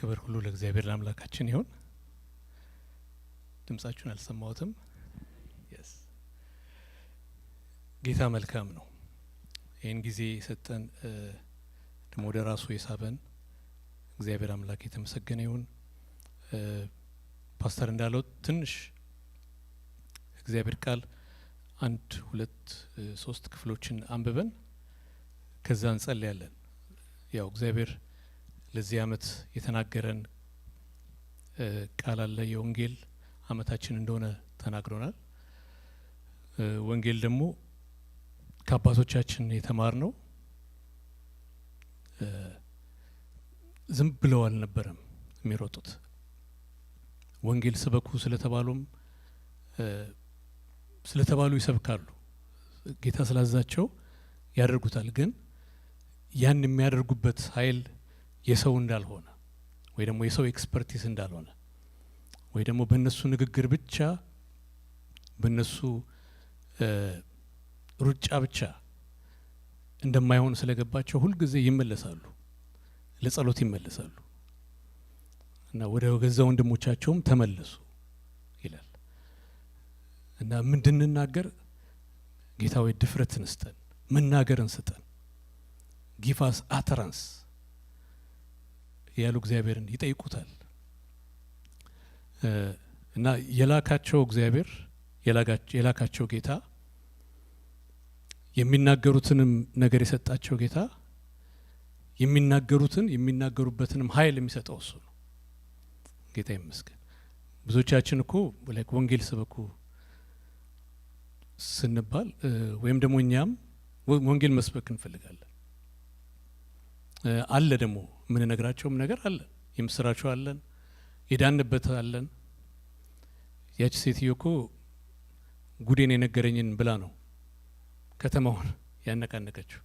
ክብር ሁሉ ለእግዚአብሔር ለአምላካችን ይሁን። ድምጻችሁን አልሰማሁትም። ጌታ መልካም ነው። ይህን ጊዜ የሰጠን ደግሞ ወደ ራሱ የሳበን እግዚአብሔር አምላክ የተመሰገነ ይሁን። ፓስተር እንዳለው ትንሽ እግዚአብሔር ቃል 1 2 3 ክፍሎችን አንብበን ከዛ እንጸልያለን። ያው እግዚአብሔር ለዚህ አመት የተናገረን ቃል አለ። የወንጌል አመታችን እንደሆነ ተናግሮናል። ወንጌል ደግሞ ከአባቶቻችን የተማርነው ዝም ብለው አልነበረም የሚሮጡት። ወንጌል ስበኩ ስለተባሉ ይሰብካሉ። ጌታ ስላዛቸው ያደርጉታል። ግን ያን የሚያደርጉበት ኃይል የሰው እንዳልሆነ ወይ ደግሞ የሰው ኤክስፐርቲስ እንዳልሆነ ወይ ደግሞ በእነሱ ንግግር ብቻ በእነሱ ሩጫ ብቻ እንደማይሆን ስለገባቸው ሁልጊዜ ይመለሳሉ፣ ለጸሎት ይመለሳሉ እና ወደ ገዛ ወንድሞቻቸውም ተመለሱ ይላል እና ምንድንናገር ጌታዊ ድፍረትን ስጠን፣ መናገርን ስጠን፣ ጊቭ አስ አተራንስ ያሉ እግዚአብሔርን ይጠይቁታል። እና የላካቸው እግዚአብሔር የላካቸው ጌታ የሚናገሩትንም ነገር የሰጣቸው ጌታ የሚናገሩበትንም ኃይል የሚሰጠው እሱ ነው። ጌታ ይመስገን። ብዙዎቻችን እኮ ላይክ ወንጌል ስበኩ ስንባል ወይም ደግሞ እኛም ወንጌል መስበክ እንፈልጋለን። አለ ደግሞ ምን ነግራቸውም ነገር አለ፣ የምስራቸው አለን፣ የዳንበት አለን። ያቺ ሴትዮ እኮ ጉዴን የነገረኝን ብላ ነው ከተማውን ያነቃነቀችው።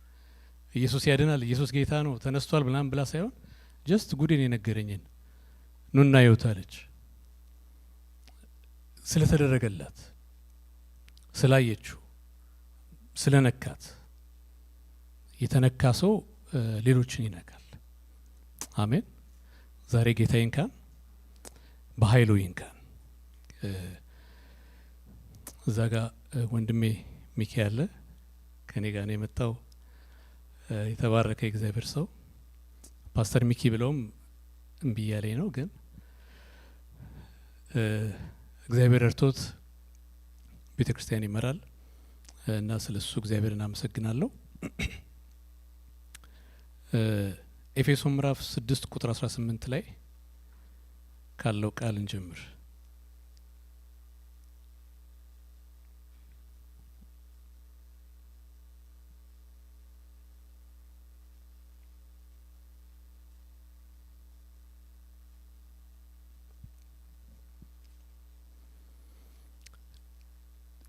ኢየሱስ ያድናል፣ ኢየሱስ ጌታ ነው፣ ተነስቷል ብላም ብላ ሳይሆን ጀስት ጉዴን የነገረኝን ኑና ይውታለች። ስለተደረገላት፣ ስላየችው፣ ስለነካት። የተነካ ሰው ሌሎችን ይነካል። አሜን። ዛሬ ጌታ ይንካን፣ በኃይሉ ይንካን። እዛ ጋ ወንድሜ ሚኪ ያለ ከኔ ጋር ነው የመጣው። የተባረከ እግዚአብሔር ሰው ፓስተር ሚኪ ብለውም እምቢ ያለኝ ነው። ግን እግዚአብሔር እርቶት ቤተክርስቲያን ይመራል እና ስለሱ እግዚአብሔርን አመሰግናለሁ። ኤፌሶን ምዕራፍ 6 ቁጥር 18 ላይ ካለው ቃል እንጀምር።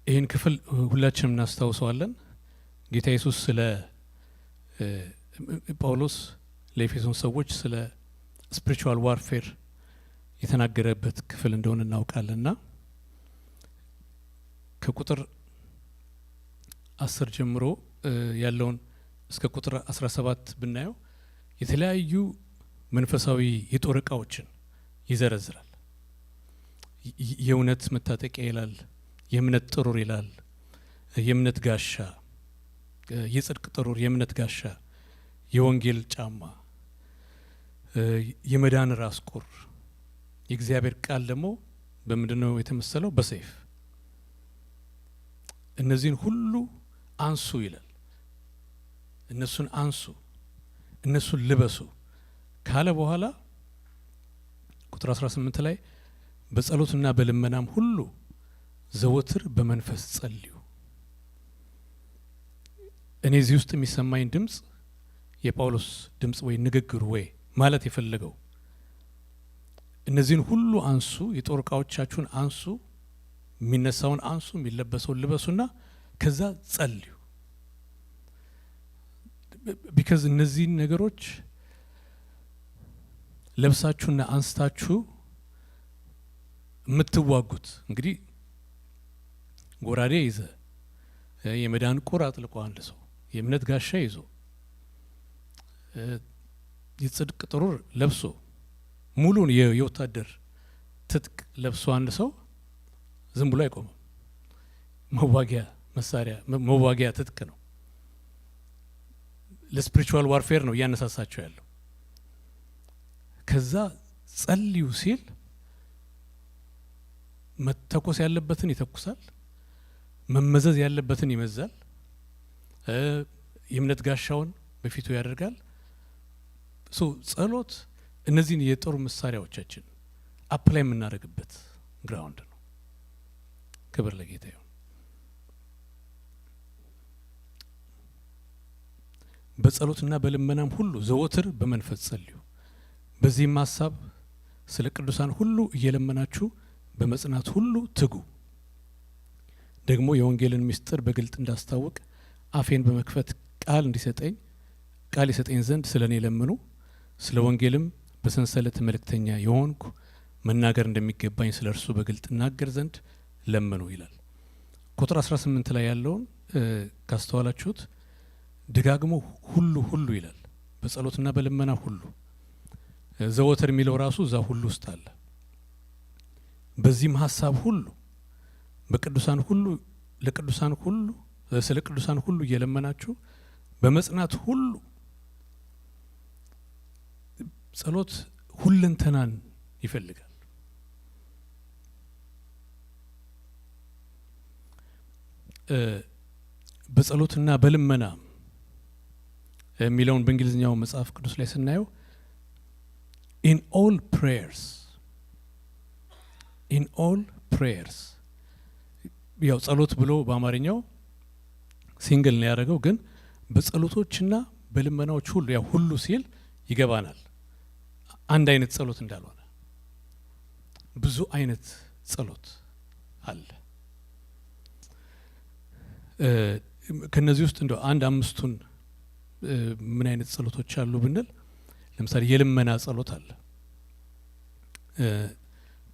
ይህን ክፍል ሁላችንም እናስታውሰዋለን። ጌታ ኢየሱስ ስለ ጳውሎስ ለኤፌሶን ሰዎች ስለ ስፒሪቹዋል ዋርፌር የተናገረበት ክፍል እንደሆነ እናውቃለንና ከቁጥር 10 ጀምሮ ያለውን እስከ ቁጥር 17 ብናየው የተለያዩ መንፈሳዊ የጦር ዕቃዎችን ይዘረዝራል። የእውነት መታጠቂያ ይላል፣ የእምነት ጥሩር ይላል፣ የእምነት ጋሻ፣ የጽድቅ ጥሩር፣ የእምነት ጋሻ፣ የወንጌል ጫማ፣ የመዳን ራስ ቁር፣ የእግዚአብሔር ቃል ደግሞ በምንድነው የተመሰለው? በሰይፍ። እነዚህን ሁሉ አንሱ ይላል። እነሱን አንሱ፣ እነሱን ልበሱ ካለ በኋላ ቁጥር 18 ላይ በጸሎትና በልመናም ሁሉ ዘወትር በመንፈስ ጸልዩ። እኔ እዚህ ውስጥ የሚሰማኝ ድምጽ የጳውሎስ ድምጽ ወይ ንግግር ወይ ማለት የፈለገው እነዚህን ሁሉ አንሱ፣ የጦር ዕቃዎቻችሁን አንሱ፣ የሚነሳውን አንሱ፣ የሚለበሰውን ልበሱና ከዛ ጸልዩ። ቢካዝ እነዚህን ነገሮች ለብሳችሁና አንስታችሁ የምትዋጉት እንግዲህ ጎራዴ ይዘ የመዳን ቁር አጥልቆ አንድ ሰው የእምነት ጋሻ ይዞ የጽድቅ ጥሩር ለብሶ ሙሉን የወታደር ትጥቅ ለብሶ አንድ ሰው ዝም ብሎ አይቆምም። መዋጊያ መሳሪያ መዋጊያ ትጥቅ ነው። ለስፒሪቹዋል ዋርፌር ነው እያነሳሳቸው ያለው። ከዛ ጸልዩ ሲል መተኮስ ያለበትን ይተኩሳል፣ መመዘዝ ያለበትን ይመዛል፣ የእምነት ጋሻውን በፊቱ ያደርጋል። ጸሎት እነዚህን የጦር መሳሪያዎቻችን አፕላይ የምናደርግበት ግራውንድ ነው። ክብር ለጌታ ይሁን። በጸሎትና በልመናም ሁሉ ዘወትር በመንፈስ ጸልዩ፣ በዚህም ሀሳብ ስለ ቅዱሳን ሁሉ እየለመናችሁ በመጽናት ሁሉ ትጉ። ደግሞ የወንጌልን ምስጢር በግልጥ እንዳስታውቅ አፌን በመክፈት ቃል ይሰጠኝ ዘንድ ስለ እኔ ለምኑ። ስለ ወንጌልም በሰንሰለት መልእክተኛ የሆንኩ መናገር እንደሚገባኝ ስለ እርሱ በግልጥ እናገር ዘንድ ለምኑ ይላል። ቁጥር 18 ላይ ያለውን ካስተዋላችሁት ደጋግሞ ሁሉ ይላል። በጸሎትና በልመና ሁሉ፣ ዘወትር የሚለው ራሱ እዛ ሁሉ ውስጥ አለ። በዚህም ሀሳብ ሁሉ በቅዱሳን ሁሉ ለቅዱሳን ሁሉ ስለ ቅዱሳን ሁሉ እየለመናችሁ በመጽናት ሁሉ። ጸሎት ሁለንተናን ይፈልጋል። በጸሎትና በልመና የሚለውን በእንግሊዝኛው መጽሐፍ ቅዱስ ላይ ስናየው in all prayers ያው ጸሎት ብሎ በአማርኛው ሲንግል ነው ያደረገው፣ ግን በጸሎቶችና በልመናዎች ሁሉ ያው ሁሉ ሲል ይገባናል አንድ አይነት ጸሎት እንዳልሆነ። ብዙ አይነት ጸሎት አለ። ከነዚህ ውስጥ እንደው አንድ አምስቱን ምን አይነት ጸሎቶች አሉ ብንል፣ ለምሳሌ የልመና ጸሎት አለ።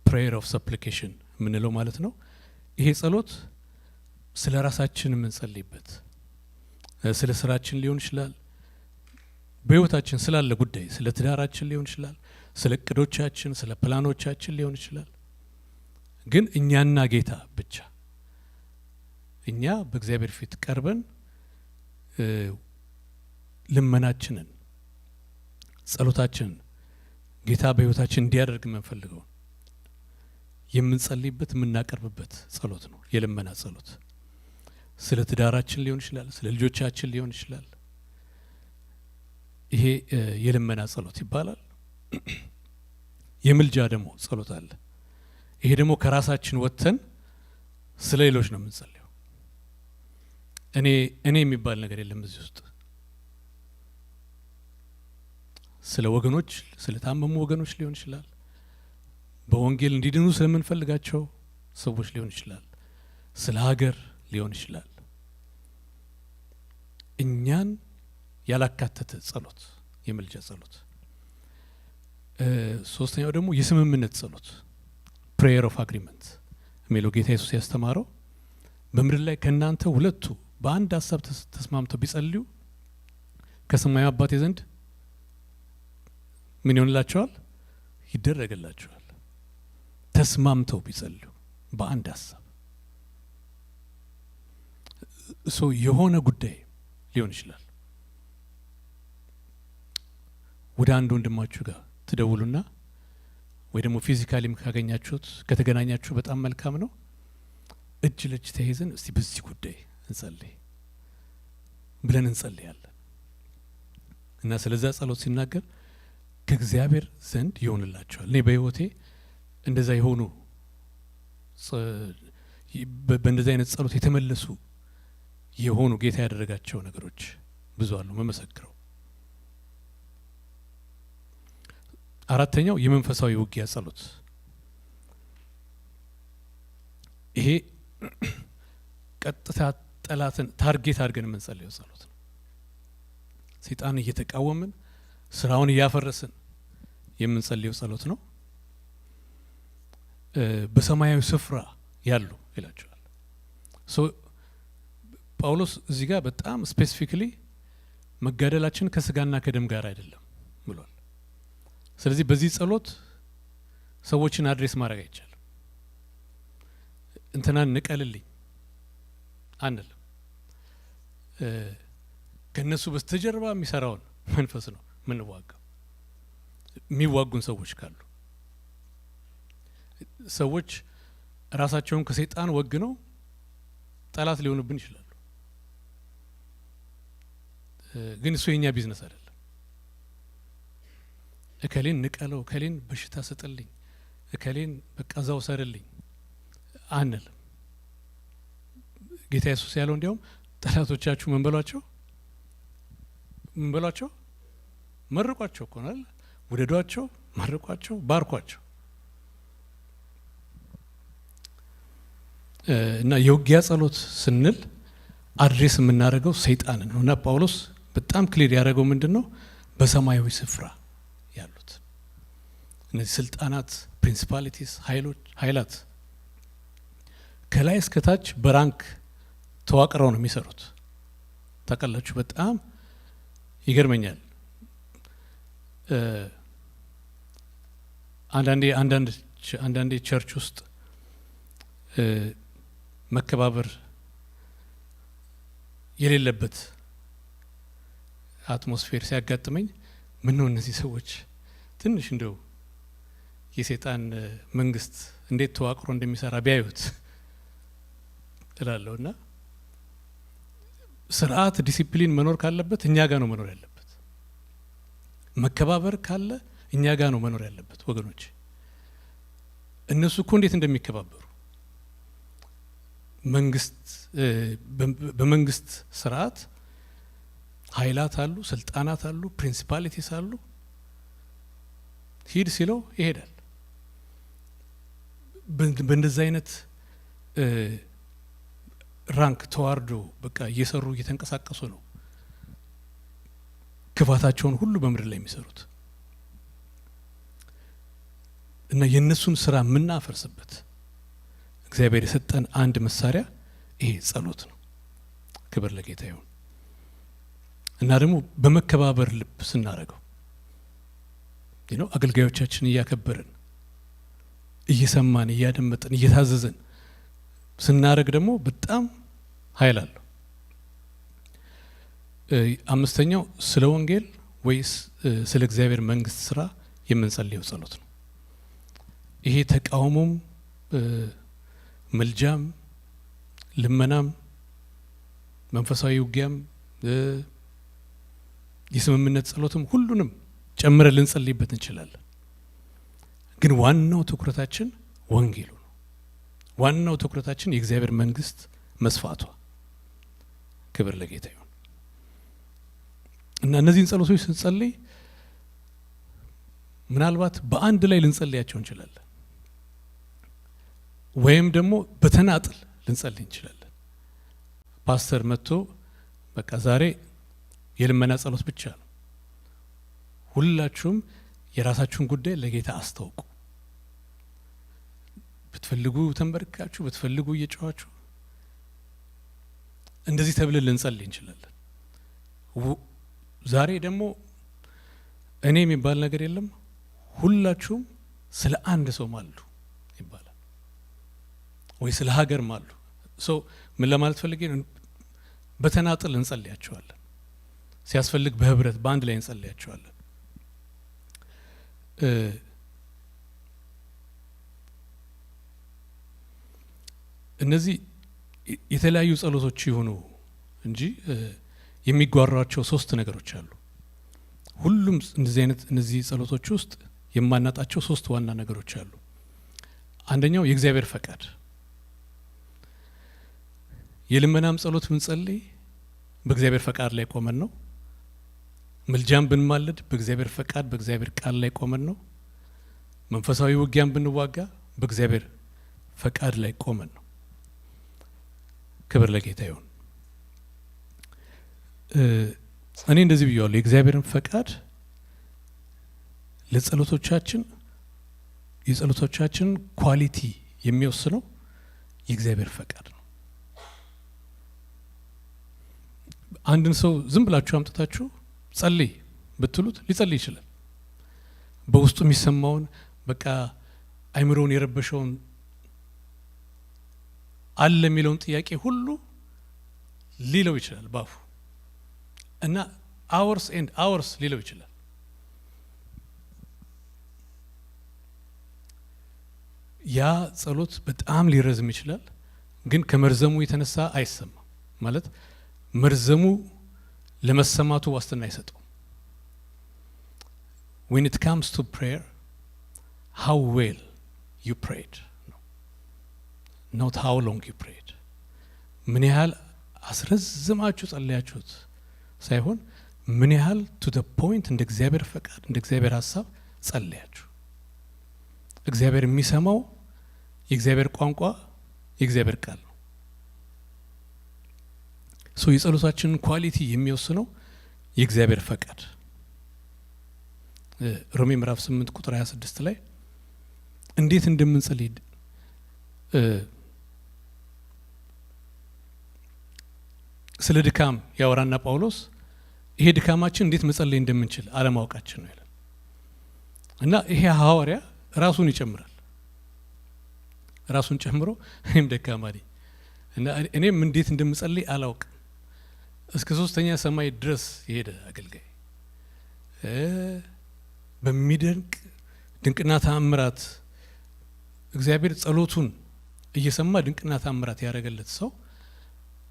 ፕሬየር ኦፍ ሰፕሊኬሽን የምንለው ማለት ነው። ይሄ ጸሎት ስለ ራሳችን የምንጸልይበት፣ ስለ ስራችን ሊሆን ይችላል፣ በህይወታችን ስላለ ጉዳይ፣ ስለ ትዳራችን ሊሆን ይችላል፣ ስለ እቅዶቻችን፣ ስለ ፕላኖቻችን ሊሆን ይችላል። ግን እኛና ጌታ ብቻ፣ እኛ በእግዚአብሔር ፊት ቀርበን ልመናችንን፣ ጸሎታችንን ጌታ በህይወታችን እንዲያደርግ የምንፈልገው የምንጸልይበት የምናቀርብበት ጸሎት ነው የልመና ጸሎት። ስለ ትዳራችን ሊሆን ይችላል፣ ስለ ልጆቻችን ሊሆን ይችላል። ይሄ የልመና ጸሎት ይባላል። የምልጃ ደግሞ ጸሎት አለ። ይሄ ደግሞ ከራሳችን ወጥተን ስለ ሌሎች ነው የምንጸልየው። እኔ የሚባል ነገር የለም እዚህ ውስጥ። ስለ ወገኖች፣ ስለ ታመሙ ወገኖች ሊሆን ይችላል፣ በወንጌል እንዲድኑ ስለምንፈልጋቸው ሰዎች ሊሆን ይችላል፣ ስለ ሀገር ሊሆን ይችላል። እኛን ያላካተተ ጸሎት የምልጃ ጸሎት። ሶስተኛው ደግሞ የስምምነት ጸሎት ፕሬየር ኦፍ አግሪመንት የሚለው ጌታ ኢየሱስ ያስተማረው በምድር ላይ ከእናንተ ሁለቱ በአንድ ሀሳብ ተስማምተው ቢጸልዩ ከሰማዩ አባቴ ዘንድ ምን ይሆንላቸዋል? ይደረግላቸዋል። ተስማምተው ቢጸልዩ በአንድ ሀሳብ የሆነ ጉዳይ ሊሆን ይችላል። ወደ አንድ ወንድማችሁ ጋር ትደውሉና ወይ ደግሞ ፊዚካሊም ካገኛችሁት ከተገናኛችሁ በጣም መልካም ነው። እጅ ለእጅ ተያይዘን እስቲ በዚህ ጉዳይ እንጸልይ ብለን እንጸልያለን። እና ስለዛ ጸሎት ሲናገር ከእግዚአብሔር ዘንድ ይሆንላቸዋል። እኔ በህይወቴ እንደዛ የሆኑ በእንደዛ አይነት ጸሎት የተመለሱ የሆኑ ጌታ ያደረጋቸው ነገሮች ብዙ አሉ መመሰክረው። አራተኛው የመንፈሳዊ ውጊያ ጸሎት። ይሄ ቀጥታ ጠላትን ታርጌት አድርገን የምንጸልየው ጸሎት ነው። ሰይጣን እየተቃወምን ስራውን እያፈረስን የምንጸልየው ጸሎት ነው። በሰማያዊ ስፍራ ያሉ ይላቸዋል። ጳውሎስ እዚህ ጋር በጣም ስፔሲፊክሊ መጋደላችን ከስጋና ከደም ጋር አይደለም ብሏል። ስለዚህ በዚህ ጸሎት ሰዎችን አድሬስ ማድረግ አይቻልም። እንትናን ንቀልልኝ አንልም። ከነሱ በስተጀርባ የሚሰራውን መንፈስ ነው ምንዋጋው። የሚዋጉን ሰዎች ካሉ ሰዎች ራሳቸውን ከሰይጣን ወግነው ጠላት ሊሆኑብን ይችላሉ። ግን እሱ የኛ ቢዝነስ አይደለም። እከሌን ንቀለው፣ እከሌን በሽታ ሰጠልኝ፣ እከሌን በቃ እዛው ሰረልኝ አንልም። ጌታ ኢየሱስ ያለው እንዲያውም ጠላቶቻችሁ ምን በሏቸው መርቋቸው እኮ ነው። ውደዷቸው፣ መርቋቸው፣ ባርኳቸው። እና የውጊያ ጸሎት ስንል አድሬስ የምናደርገው ሰይጣንን ነው። እና ጳውሎስ በጣም ክሊር ያደረገው ምንድነው? በሰማያዊ ስፍራ ያሉት እነዚህ ስልጣናት፣ ፕሪንሲፓሊቲስ፣ ኃይላት ከላይ እስከ ታች በራንክ ተዋቅረው ነው የሚሰሩት። ታውቃላችሁ፣ በጣም ይገርመኛል። አንዳንዴ ቸርች ውስጥ መከባበር የሌለበት አትሞስፌር ሲያጋጥመኝ ምን ነው እነዚህ ሰዎች ትንሽ እንደው የሰይጣን መንግስት እንዴት ተዋቅሮ እንደሚሰራ ቢያዩት እላለሁና ስርዓት ዲሲፕሊን መኖር ካለበት እኛ ጋር ነው መኖር ያለበት። መከባበር ካለ እኛ ጋር ነው መኖር ያለበት ወገኖች። እነሱ እኮ እንዴት እንደሚከባበሩ በመንግስት ስርዓት ኃይላት አሉ፣ ስልጣናት አሉ፣ ፕሪንሲፓሊቲስ አሉ። ሂድ ሲለው ይሄዳል። በእንደዚህ አይነት ራንክ ተዋርዶ በቃ እየሰሩ እየተንቀሳቀሱ ነው ክፋታቸውን ሁሉ በምድር ላይ የሚሰሩት። እና የእነሱን ስራ የምናፈርስበት እግዚአብሔር የሰጠን አንድ መሳሪያ ይሄ ጸሎት ነው። ክብር ለጌታ ይሁን። እና ደግሞ በመከባበር ልብ ስናደርገው አገልጋዮቻችን እያከበርን እየሰማን እያደመጥን እየታዘዝን ስናደርግ ደግሞ በጣም ኃይል አለው። አምስተኛው ስለ ወንጌል ወይስ ስለ እግዚአብሔር መንግስት ስራ የምንጸልየው ጸሎት ነው። ይሄ ተቃውሞም መልጃም ልመናም መንፈሳዊ ውጊያም የስምምነት ጸሎትም ሁሉንም ጨምረን ልንጸልይበት እንችላለን። ግን ዋናው ትኩረታችን ወንጌሉ ነው። ዋናው ትኩረታችን የእግዚአብሔር መንግስት መስፋቷ። ክብር ለጌታ ይሁን። እና እነዚህን ጸሎቶች ስንጸልይ ምናልባት በአንድ ላይ ልንጸልያቸው እንችላለን፣ ወይም ደግሞ በተናጥል ልንጸልይ እንችላለን። ፓስተር መጥቶ በቃ ዛሬ የልመና ጸሎት ብቻ ነው፣ ሁላችሁም የራሳችሁን ጉዳይ ለጌታ አስታውቁ፣ ብትፈልጉ ተንበርካችሁ፣ ብትፈልጉ እየጮኻችሁ፣ እንደዚህ ተብለን ልንጸልይ እንችላለን። ዛሬ ደግሞ እኔ የሚባል ነገር የለም፣ ሁላችሁም ስለ አንድ ሰው ማሉ ይባላል፣ ወይ ስለ ሀገር ማሉ። ሰው ምን ለማለት ፈልጌ ነው? በተናጥል እንጸልያቸዋለን፣ ሲያስፈልግ በህብረት በአንድ ላይ እንጸልያቸዋለን። እነዚህ የተለያዩ ጸሎቶች ይሆኑ እንጂ የሚጓሯቸው ሶስት ነገሮች አሉ። ሁሉም እነዚህ ጸሎቶች ውስጥ የማናጣቸው ሶስት ዋና ነገሮች አሉ። አንደኛው የእግዚአብሔር ፈቃድ። የልመናም ጸሎት ብንጸልይ በእግዚአብሔር ፈቃድ ላይ ቆመን ነው። ምልጃም ብንማልድ በእግዚአብሔር ፈቃድ በእግዚአብሔር ቃል ላይ ቆመን ነው። መንፈሳዊ ውጊያም ብንዋጋ በእግዚአብሔር ፈቃድ ላይ ቆመን ነው። ክብር ለጌታ ይሁን። እኔ እንደዚህ ብያለሁ፣ የእግዚአብሔርን ፈቃድ የጸሎቶቻችን ኳሊቲ የሚወስነው የእግዚአብሔር ፈቃድ ነው። አንድን ሰው ዝም ብላችሁ አምጥታችሁ ጸልይ ብትሉት ሊጸልይ ይችላል። በውስጡ የሚሰማውን በቃ አይምሮውን የረበሸውን አለ የሚለውን ጥያቄ ሁሉ ሊለው ይችላል ባፉ እና hours and hours ሊለው ይችላል። ያ ጸሎት በጣም ሊረዝም ይችላል፣ ግን ከመርዘሙ የተነሳ አይሰማም። ማለት መርዘሙ ለመሰማቱ ዋስትና አይሰጠው። when it comes to prayer, how well you prayed, no, not how long you prayed. ምን ያህል አስረዝማችሁ ጸለያችሁት ሳይሆን ምን ያህል to the point እንደ እግዚአብሔር ፈቃድ እንደ እግዚአብሔር ሐሳብ ጸለያችሁ። እግዚአብሔር የሚሰማው የእግዚአብሔር ቋንቋ የእግዚአብሔር ቃል ነው። የጸሎታችንን ኳሊቲ የሚወስነው የእግዚአብሔር ፈቃድ። ሮሜ ምዕራፍ 8 ቁጥር 26 ላይ እንዴት እንደምንጸልይ ስለ ድካም ያወራና ጳውሎስ ይሄ ድካማችን እንዴት መጸለይ እንደምንችል አለማወቃችን ነው ይላል። እና ይሄ ሐዋርያ ራሱን ይጨምራል። ራሱን ጨምሮ እኔም ደካማ ነኝ እና እኔም እንዴት እንደምጸልይ አላውቅም። እስከ 3ኛ ሰማይ ድረስ የሄደ አገልጋይ በሚደንቅ ድንቅና ተአምራት እግዚአብሔር ጸሎቱን እየሰማ ድንቅና ተአምራት ያደረገለት ሰው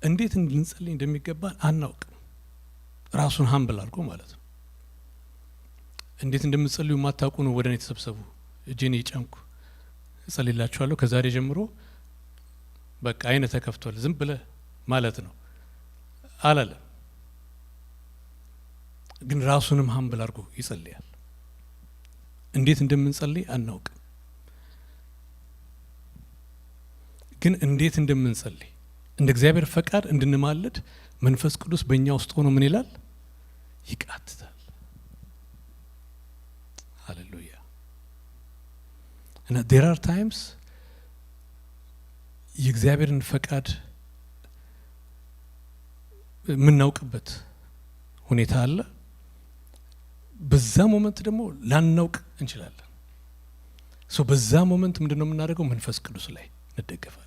እንዴት እንድንጸልይ እንደሚገባን አናውቅም። ራሱን ሀምብል አድርጎ ማለት ነው። እንዴት እንደምትጸልዩ ማታውቁ ነው ወደ እኔ ተሰብሰቡ፣ እጄን እየጫንኩ እጸልይላችኋለሁ፣ ከዛሬ ጀምሮ በቃ አይነ ተከፍቷል ዝም ብለህ ማለት ነው አላለም። ግን ራሱንም ሀምብል አድርጎ ይጸልያል። እንዴት እንደምንጸልይ አናውቅም፣ ግን እንዴት እንደምንጸልይ እንደ እግዚአብሔር ፈቃድ እንድንማልድ መንፈስ ቅዱስ በእኛ ውስጥ ሆኖ ምን ይላል? ይቃትታል። ሃሌሉያ። እና there are times የእግዚአብሔርን ፈቃድ የምናውቅበት ሁኔታ አለ። በዛ ሞመንት ደግሞ ላናውቅ እንችላለን። በዛ ሞመንት ምንድነው የምናደርገው? መንፈስ ቅዱስ ላይ እንደገፋለን።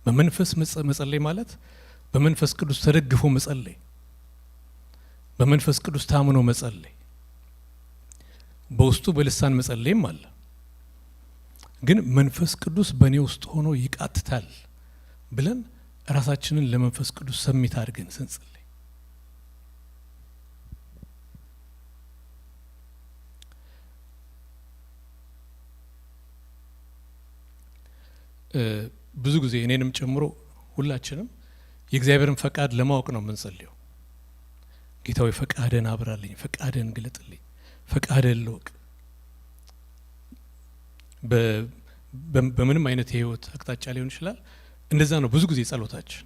በመንፈስ መጸለይ ማለት በመንፈስ ቅዱስ ተደግፎ መጸለይ፣ በመንፈስ ቅዱስ ታምኖ መጸለይ፣ በውስጡ በልሳን መጸለይም አለ። ግን መንፈስ ቅዱስ በእኔ ውስጥ ሆኖ ይቃትታል ብለን ራሳችንን ለመንፈስ ቅዱስ ሰሚት አድርገን ስንጸልይ ብዙ ጊዜ እኔንም ጨምሮ ሁላችንም የእግዚአብሔርን ፈቃድ ለማወቅ ነው የምንጸልየው። ጌታዊ ፈቃድህን አብራልኝ፣ ፈቃድህን ግለጥልኝ፣ ፈቃድህን ልወቅ። በምንም አይነት የህይወት አቅጣጫ ሊሆን ይችላል። እንደዛ ነው ብዙ ጊዜ ጸሎታችን።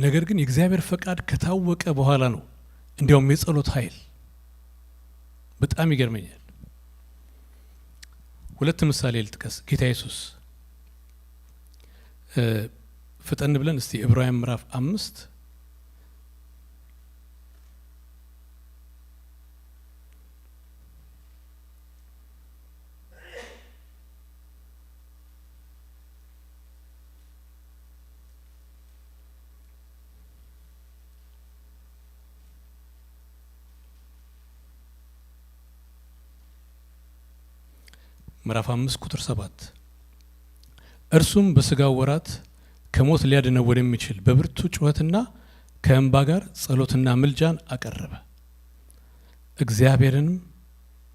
ነገር ግን የእግዚአብሔር ፈቃድ ከታወቀ በኋላ ነው እንዲያውም የጸሎት ኃይል በጣም ይገርመኛል። ሁለት ምሳሌ ልጥቀስ። ጌታ ኢየሱስ ፍጠን ብለን እስቲ ዕብራውያን ምዕራፍ 5 ምዕራፍ 5 ቁጥር 7 እርሱም በስጋው ወራት ከሞት ሊያድነው ወደሚችል በብርቱ ጩኸትና ከእንባ ጋር ጸሎትና ምልጃን አቀረበ፣ እግዚአብሔርንም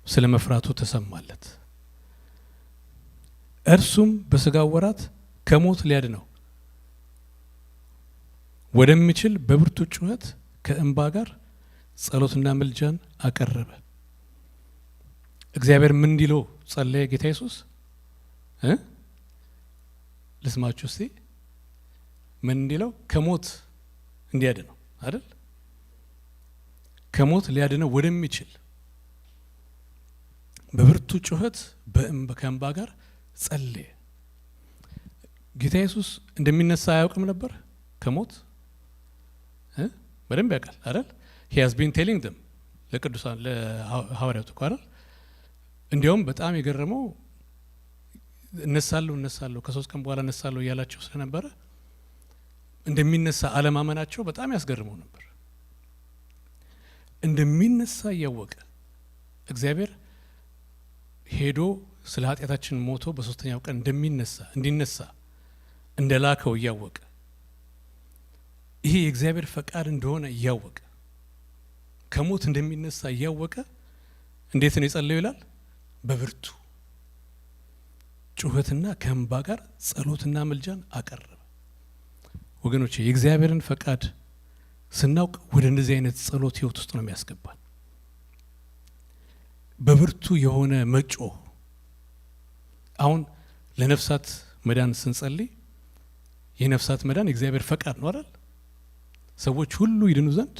ስለ መፍራቱ ተሰማለት። እርሱም በስጋው ወራት ከሞት ሊያድነው ወደሚችል በብርቱ ጩኸት ከእንባ ጋር ጸሎትና ምልጃን አቀረበ። እግዚአብሔር ምን እንዲለው ጸለየ ጌታ ኢየሱስ? ልስማችሁ እስቲ። ምን እንዲለው? ከሞት እንዲያድነው አይደል? ከሞት ሊያድነው ወደሚችል በብርቱ ጩኸት ከእንባ ጋር ጸለየ። ጌታ ኢየሱስ እንደሚነሳ አያውቅም ነበር ከሞት? በደንብ ያውቃል አይደል? he has been telling them ለቅዱሳን ለሐዋርያቱ አይደል? እንዲያውም በጣም የገረመው እነሳለሁ ከ3 ቀን በኋላ እነሳለሁ እያላቸው ስለነበረ እንደሚነሳ አለማመናቸው በጣም ያስገርመው ነበር። እንደሚነሳ እያወቀ እግዚአብሔር ሄዶ ስለ ኃጢአታችን ሞቶ በ3ኛው ቀን እንዲነሳ እንደላከው እያወቀ ይሄ የእግዚአብሔር ፈቃድ እንደሆነ እያወቀ ከሞት እንደሚነሳ እያወቀ እንዴት ነው የጸለየው ይላል? በብርቱ ጩኸትና ከእንባ ጋር ጸሎትና ምልጃን አቀረበ። ወገኖቼ የእግዚአብሔርን ፈቃድ ስናውቅ ወደ እንደዚህ አይነት ጸሎት ህይወት ውስጥ ነው የሚያስገባን። በብርቱ የሆነ መጮህ። አሁን ለነፍሳት መዳን ስንጸልይ የነፍሳት መዳን የእግዚአብሔር ፈቃድ ነው አይደል? ሰዎች ሁሉ ይድኑ ዘንድ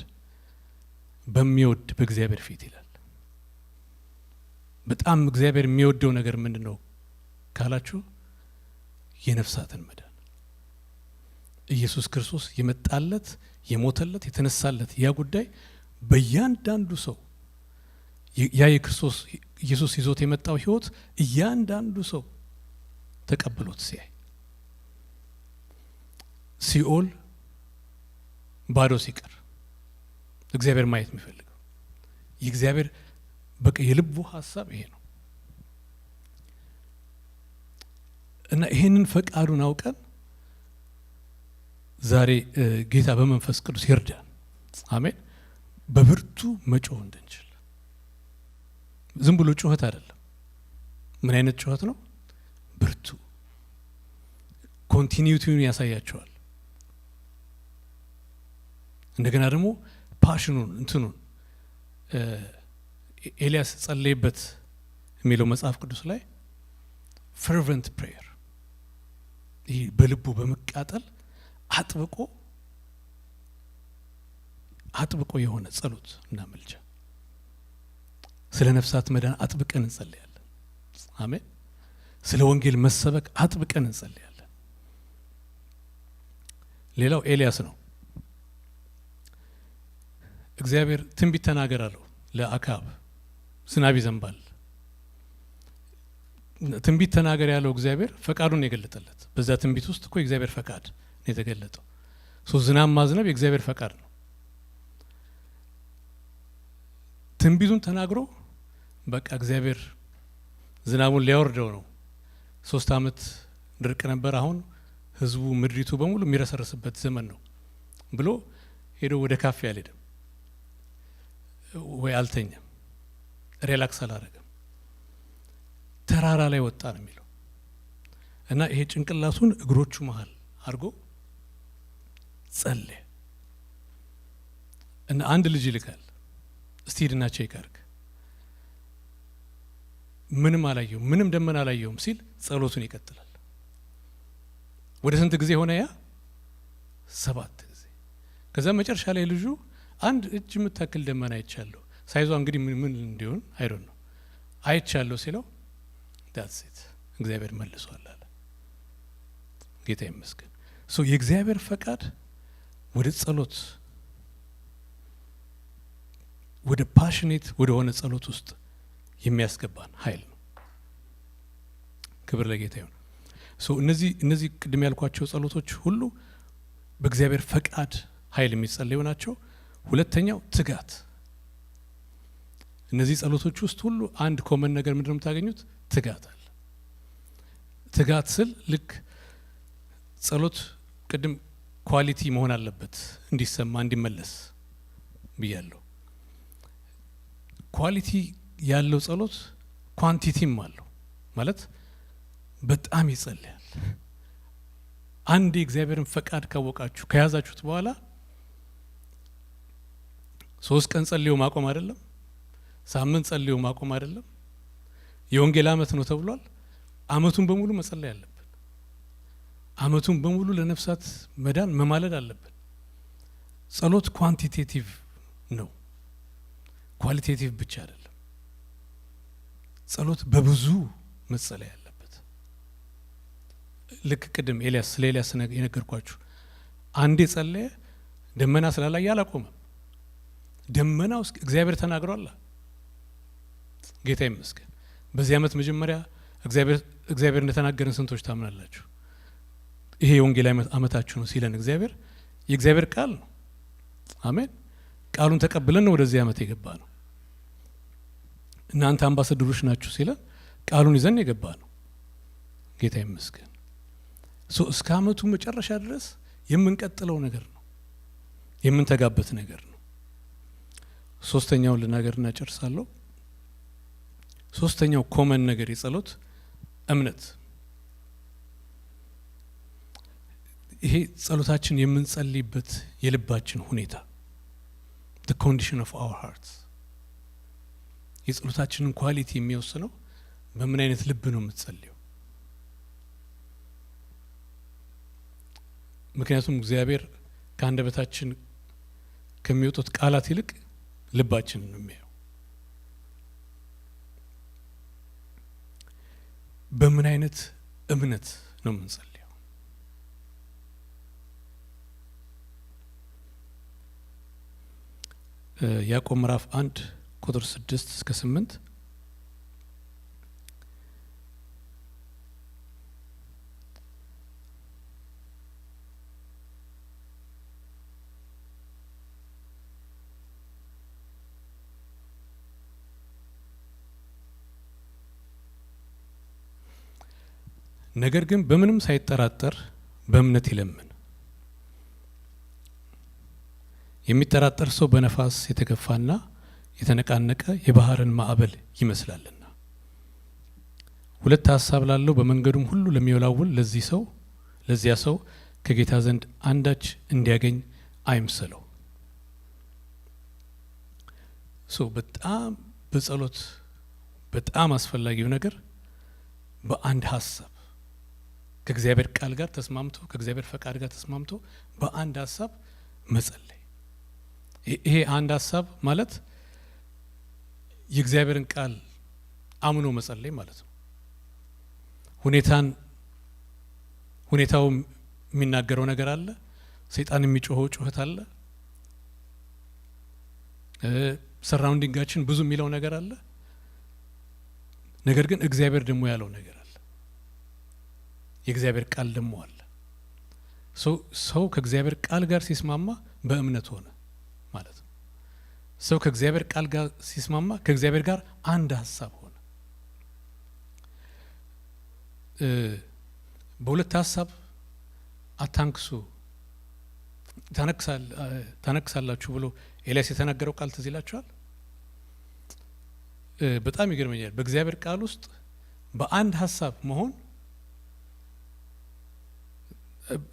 በሚወድ በእግዚአብሔር ፊት ይላል። በጣም እግዚአብሔር የሚወደው ነገር ምንድነው ካላችሁ የነፍሳትን መዳን ኢየሱስ ክርስቶስ የመጣለት የሞተለት የተነሳለት ያ ጉዳይ በእያንዳንዱ ሰው ያ የክርስቶስ ኢየሱስ ይዞት የመጣው ህይወት እያንዳንዱ ሰው ተቀብሎት ሲያይ ሲኦል ባዶ ሲቀር እግዚአብሔር ማየት የሚፈልገው የእግዚአብሔር በቃ የልቡ ሐሳብ ይሄ ነው እና ይሄንን ፈቃዱን አውቀን ዛሬ ጌታ በመንፈስ ቅዱስ ይርዳን። አሜን። በብርቱ መጮህ እንድንችል ዝም ብሎ ጩኸት አይደለም። ምን አይነት ጩኸት ነው? ብርቱ ኮንቲኒዩቲውን ያሳያቸዋል። እንደገና ደግሞ ፓሽኑን እንትኑን ኤልያስ ጸለየበት የሚለው መጽሐፍ ቅዱስ ላይ fervent prayer ይህ በልቡ በመቃጠል አጥብቆ የሆነ ጸሎት እና ምልጃ ስለ ነፍሳት መዳን አጥብቀን እንጸልያለን። አሜን። ስለ ወንጌል መሰበክ አጥብቀን እንጸልያለን። ሌላው ኤልያስ ነው። እግዚአብሔር ትንቢት ተናገር አለው ለአካብ። ዝናብ ይዘንባል። ትንቢት ተናገር ያለው እግዚአብሔር ፈቃዱን የገለጠለት በዛ ትንቢት ውስጥ እኮ የእግዚአብሔር ፈቃድ ነው የተገለጠው። ዝናብ ማዝነብ የእግዚአብሔር ፈቃድ ነው። ትንቢቱን ተናግሮ በቃ እግዚአብሔር ዝናቡን ሊያወርደው ነው። 3 ዓመት ድርቅ ነበር። አሁን ህዝቡ ምድሪቱ በሙሉ የሚረሰርስበት ዘመን ነው ብሎ ሄዶ ወደ ካፌ አልሄደም ወይ አልተኛም፣ ሪላክስ አላረገም። ተራራ ላይ ወጣ ነው የሚለው እና ይሄ ጭንቅላቱን እግሮቹ መሃል አድርጎ ጸለየ እና አንድ ልጅ ይልካል። እስቲ ሂድና ቼክ አድርግ። ምንም አላየውም፣ ምንም ደመና አላየውም ሲል ጸሎቱን ይቀጥላል። ወደ ስንት ጊዜ ሆነ? ያ 7 ጊዜ። ከዛ መጨረሻ ላይ ልጁ አንድ እጅ የምታክል ደመና አይቻለሁ፣ ሳይዟ እንግዲህ ምን እንዲሆን አይዶን ነው አይቻለሁ ሲለው that's it እግዚአብሔር መልሷል አለ። ጌታ ይመስገን። የእግዚአብሔር ፈቃድ ወደ ጸሎት ወደ ፓሽኔት ወደ ሆነ ጸሎት ውስጥ የሚያስገባን ኃይል ነው። ክብር ለጌታ ይሁን። እነዚህ ቅድም ያልኳቸው ጸሎቶች ሁሉ በእግዚአብሔር ፈቃድ ኃይል የሚጸለዩ ናቸው። ሁለተኛው ትጋት። እነዚህ ጸሎቶች ውስጥ ሁሉ አንድ ኮመን ነገር ምንድነው የምታገኙት? ትጋት አለ። ትጋት ስል ልክ ጸሎት ቅድም ኳሊቲ መሆን አለበት እንዲሰማ እንዲመለስ ብያለሁ። ኳሊቲ ያለው ጸሎት ኳንቲቲም አለው ማለት በጣም ይጸልያል። አንድ የእግዚአብሔርን ፈቃድ ካወቃችሁ ከያዛችሁት በኋላ 3 ቀን ጸልዮ ማቆም አይደለም፣ ሳምንት ጸልዮ ማቆም አይደለም። የወንጌል ዓመት ነው ተብሏል። ዓመቱን በሙሉ መጸለይ አለብን። ዓመቱን በሙሉ ለነፍሳት መዳን መማለድ አለብን። ጸሎት ኳንቲቴቲቭ ነው፣ ኳሊቴቲቭ ብቻ አይደለም። ጸሎት በብዙ መጸለይ አለበት። ልክ ቅድም ስለ ኤልያስ የነገርኳችሁ አንዴ ጸለየ፣ ደመና ስላላየ አላቆመም። ደመና ውስጥ እግዚአብሔር ተናግሯል። ጌታ ይመስገን። በዚህ ዓመት መጀመሪያ እግዚአብሔር እንደተናገረን ስንቶች ታምናላችሁ? ይሄ የወንጌል ዓመታችሁ ነው ሲለን እግዚአብሔር የእግዚአብሔር ቃል ነው። አሜን። ቃሉን ተቀብለን ነው ወደዚህ ዓመት የገባ ነው። እናንተ አምባሳደሮች ናችሁ ሲለን ቃሉን ይዘን የገባ ነው። ጌታ ይመስገን። እስከ ዓመቱ መጨረሻ ድረስ የምንቀጥለው ነገር ነው፣ የምንተጋበት ነገር ነው። ሶስተኛውን ልናገርና ጨርሳለሁ። ሶስተኛው ኮመን ነገር የጸሎት እምነት። ይሄ ጸሎታችን የምንጸልይበት የልባችን ሁኔታ the condition of our hearts የጸሎታችንን ኳሊቲ የሚወስነው በምን አይነት ልብ ነው የምትጸልየው። ምክንያቱም እግዚአብሔር ከአንደበታችን ከሚወጡት ቃላት ይልቅ ልባችንን ነው የሚያየው። በምን አይነት እምነት ነው የምንጸልየው? ያዕቆብ ምዕራፍ 1 ቁጥር 6 እስከ 8 ነገር ግን በምንም ሳይጠራጠር በእምነት ይለምን። የሚጠራጠር ሰው በነፋስ የተገፋና የተነቃነቀ የባህርን ማዕበል ይመስላልና። ሁለት ሀሳብ ላለው በመንገዱም ሁሉ ለሚወላውል ለዚያ ሰው ከጌታ ዘንድ አንዳች እንዲያገኝ አይምሰለው። በጣም በጸሎት በጣም አስፈላጊው ነገር በአንድ ሀሳብ ከእግዚአብሔር ቃል ጋር ተስማምቶ ከእግዚአብሔር ፈቃድ ጋር ተስማምቶ በአንድ ሀሳብ መጸለይ። ይሄ አንድ ሀሳብ ማለት የእግዚአብሔርን ቃል አምኖ መጸለይ ማለት ነው። ሁኔታው የሚናገረው ነገር አለ፣ ሰይጣን የሚጮኸው ጩኸት አለ፣ ሰራውንዲንጋችን ብዙ የሚለው ነገር አለ። ነገር ግን እግዚአብሔር ደግሞ ያለው ነገር አለ፣ የእግዚአብሔር ቃል ደግሞ አለ። ሰው ከእግዚአብሔር ቃል ጋር ሲስማማ በእምነት ሆነ ማለት ነው። ሰው ከእግዚአብሔር ቃል ጋር ሲስማማ ከእግዚአብሔር ጋር አንድ ሀሳብ ሆነ። በሁለት ሀሳብ አታንክሱ ታነክሳላችሁ ብሎ ኤልያስ የተናገረው ቃል ትዝ ይላችኋል። በጣም ይገርመኛል። በእግዚአብሔር ቃል ውስጥ በአንድ ሀሳብ መሆን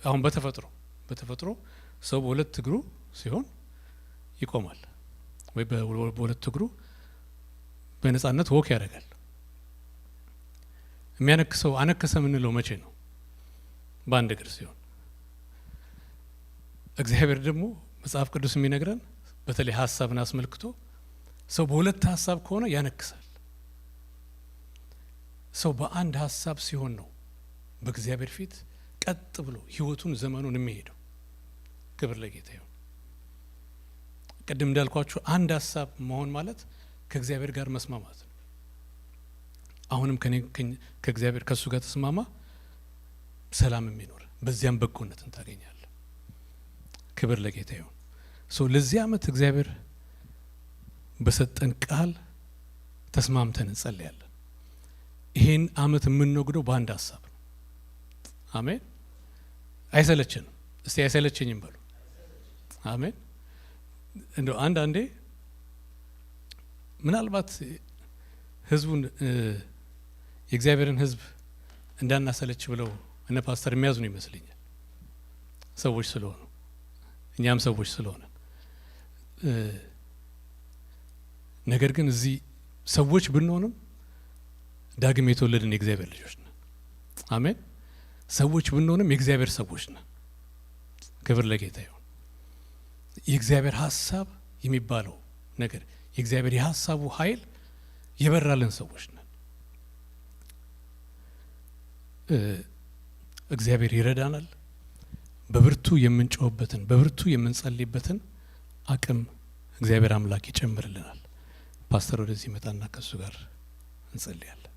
አሁን በተፈጥሮ ሰው በሁለት እግሩ ሲሆን ይቆማል ወይ በሁለት እግሩ በነጻነት ወክ ያደርጋል። የሚያነክሰው አነከሰ የምንለው መቼ ነው? በአንድ እግር ሲሆን። እግዚአብሔር ደግሞ መጽሐፍ ቅዱስ የሚነግረን በተለይ ሀሳብን አስመልክቶ ሰው በሁለት ሀሳብ ከሆነ ያነክሳል። ሰው በአንድ ሀሳብ ሲሆን ነው በእግዚአብሔር ፊት ቀጥ ብሎ ህይወቱን ዘመኑን የሚሄደው። ክብር ለጌታ ይሁን። ቅድም እንዳልኳችሁ አንድ ሀሳብ መሆን ማለት ከእግዚአብሔር ጋር መስማማት ነው። አሁንም ከእግዚአብሔር ከሱ ጋር ተስማማ፣ ሰላም የሚኖር በዚያም በጎነትን ታገኛለህ። ክብር ለጌታ ይሁን። ለዚህ ዓመት እግዚአብሔር በሰጠን ቃል ተስማምተን እንጸልያለን። ይሄን ዓመት የምንወግደው በአንድ ሀሳብ ነው። አሜን። አይሰለችንም። እስቲ አይሰለችኝም በሉ። አሜን። እንደው አንዳንዴ ምናልባት ህዝቡን የእግዚአብሔርን ህዝብ እንዳናሰለች ብለው እነ ፓስተር የሚያዝኑ ይመስለኛል። ሰዎች ስለሆኑ እኛም ሰዎች ስለሆነ፣ ነገር ግን እዚህ ሰዎች ብንሆንም ዳግም የተወለድን የእግዚአብሔር ልጆች ነን። አሜን። ሰዎች ብንሆንም የእግዚአብሔር ሰዎች ነን። ክብር ለጌታ ይሁን። የእግዚአብሔር ሀሳብ የሚባለው ነገር የእግዚአብሔር የሀሳቡ ኃይል የበራልን ሰዎች ነን። እግዚአብሔር ይረዳናል። በብርቱ የምንጮህበትን በብርቱ የምንጸልይበትን አቅም እግዚአብሔር አምላክ ይጨምርልናል። ፓስተር ወደዚህ መጣና ከሱ ጋር እንጸልያለን።